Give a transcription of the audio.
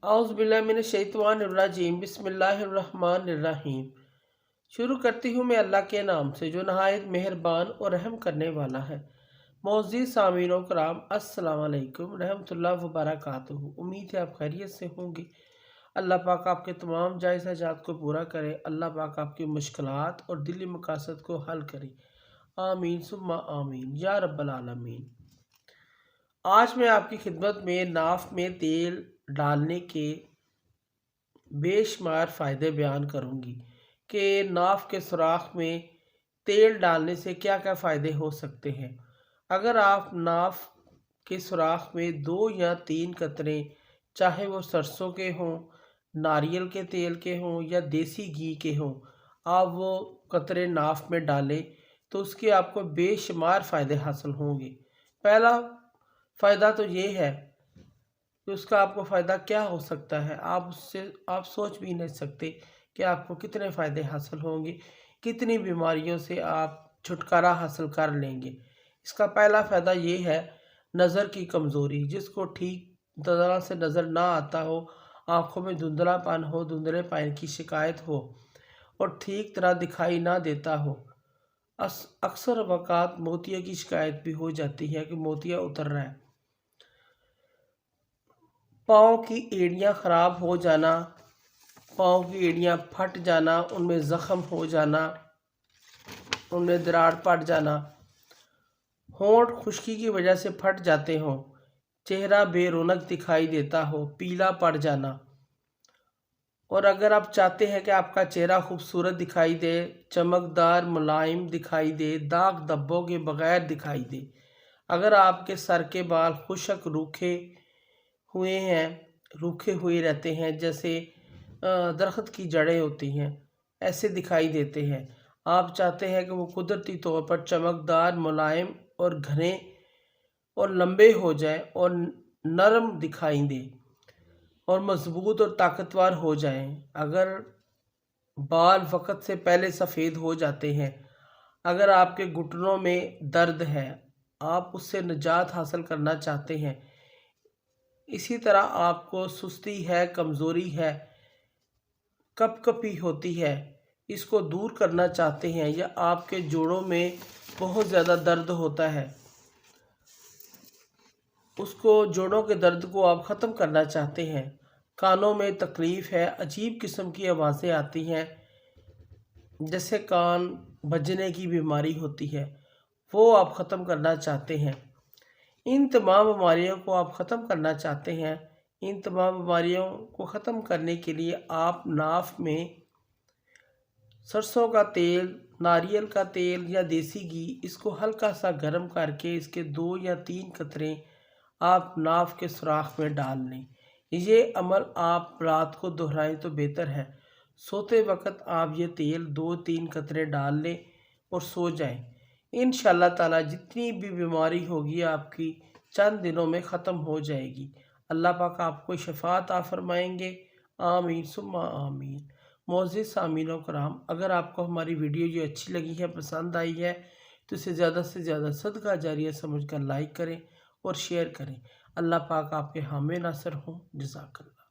औज़ुबिल्लाहिमिनश्शैतानिर्रजीम बिस्मिल्लाहिर्रहमानिर्रहीम। शुरू करती हूँ मैं अल्लाह के नाम से जो नहायत मेहरबान और रहम करने वाला है। मोअज़्ज़िज़ सामीन व कराम, अस्सलाम वालेकुम रहमतुल्लाहि व बरकातुहू। उम्मीद है आप खैरियत से होंगे। अल्लाह पाक आपके तमाम जायज़ हाजात को पूरा करे। अल्लाह पाक आपकी मुश्किलात और दिली मकासद को हल करे। आमीन सुम्मा आमीन या रब्बल आलमीन। आज मैं आपकी खिदमत में नाफ में तेल डालने के बेशुमार फ़ायदे बयान करूंगी कि नाफ के सुराख में तेल डालने से क्या क्या फ़ायदे हो सकते हैं। अगर आप नाफ के सुराख में 2 या 3 कतरे, चाहे वो सरसों के हों, नारियल के तेल के हों या देसी घी के हों, आप वो कतरे नाफ में डालें तो उसके आपको बेशुमार फ़ायदे हासिल होंगे। पहला फ़ायदा तो ये है कि उसका आपको फ़ायदा क्या हो सकता है, आप सोच भी नहीं सकते कि आपको कितने फ़ायदे हासिल होंगे, कितनी बीमारियों से आप छुटकारा हासिल कर लेंगे। इसका पहला फ़ायदा ये है नज़र की कमज़ोरी। जिसको ठीक तरह से नज़र ना आता हो, आँखों में धुंधलापन हो, धुंधलेपन की शिकायत हो और ठीक तरह दिखाई ना देता हो, अक्सर वक़ात मोतिया की शिकायत भी हो जाती है कि मोतिया उतर रहा है। पाँव की एड़ियाँ ख़राब हो जाना, पाँव की एड़ियाँ फट जाना, उनमें ज़ख़म हो जाना, उनमें दरार पड़ जाना, होंठ खुश्की की वजह से फट जाते हों, चेहरा बेरौनक दिखाई देता हो, पीला पड़ जाना। और अगर आप चाहते हैं कि आपका चेहरा खूबसूरत दिखाई दे, चमकदार मुलायम दिखाई दे, दाग धब्बों के बग़ैर दिखाई दे, अगर आपके सर के बाल खुश्क रूखे हुए रहते हैं, जैसे दरख्त की जड़ें होती हैं, ऐसे दिखाई देते हैं, आप चाहते हैं कि वो कुदरती तौर पर चमकदार, मुलायम और घने और लंबे हो जाएं और नरम दिखाई दें और मजबूत और ताकतवर हो जाएं। अगर बाल वक्त से पहले सफ़ेद हो जाते हैं, अगर आपके घुटनों में दर्द है, आप उससे निजात हासिल करना चाहते हैं, इसी तरह आपको सुस्ती है, कमज़ोरी है, कपकपी होती है, इसको दूर करना चाहते हैं, या आपके जोड़ों में बहुत ज़्यादा दर्द होता है, उसको जोड़ों के दर्द को आप ख़त्म करना चाहते हैं, कानों में तकलीफ़ है, अजीब किस्म की आवाज़ें आती हैं, जैसे कान बजने की बीमारी होती है, वो आप ख़त्म करना चाहते हैं, इन तमाम बीमारियों को आप ख़त्म करना चाहते हैं। इन तमाम बीमारियों को ख़त्म करने के लिए आप नाफ में सरसों का तेल, नारियल का तेल या देसी घी, इसको हल्का सा गर्म करके इसके 2 या 3 कतरे आप नाफ के सुराख में डाल लें। ये अमल आप रात को दोहराएं तो बेहतर है। सोते वक्त आप ये तेल 2-3 कतरे डाल लें और सो जाएं। इंशाअल्लाह ताला जितनी भी बीमारी होगी आपकी चंद दिनों में ख़त्म हो जाएगी। अल्लाह पाक आपको शफ़ा अता फरमाएंगे। आमीन सुम्मा आमीन। मोअज़्ज़िज़ सामीन व कराम, अगर आपको हमारी वीडियो ये अच्छी लगी है, पसंद आई है, तो इसे ज़्यादा से ज़्यादा सदका जारिया समझकर लाइक करें और शेयर करें। अल्लाह पाक आपके हामी नासर हों। जज़ाकल्लाह।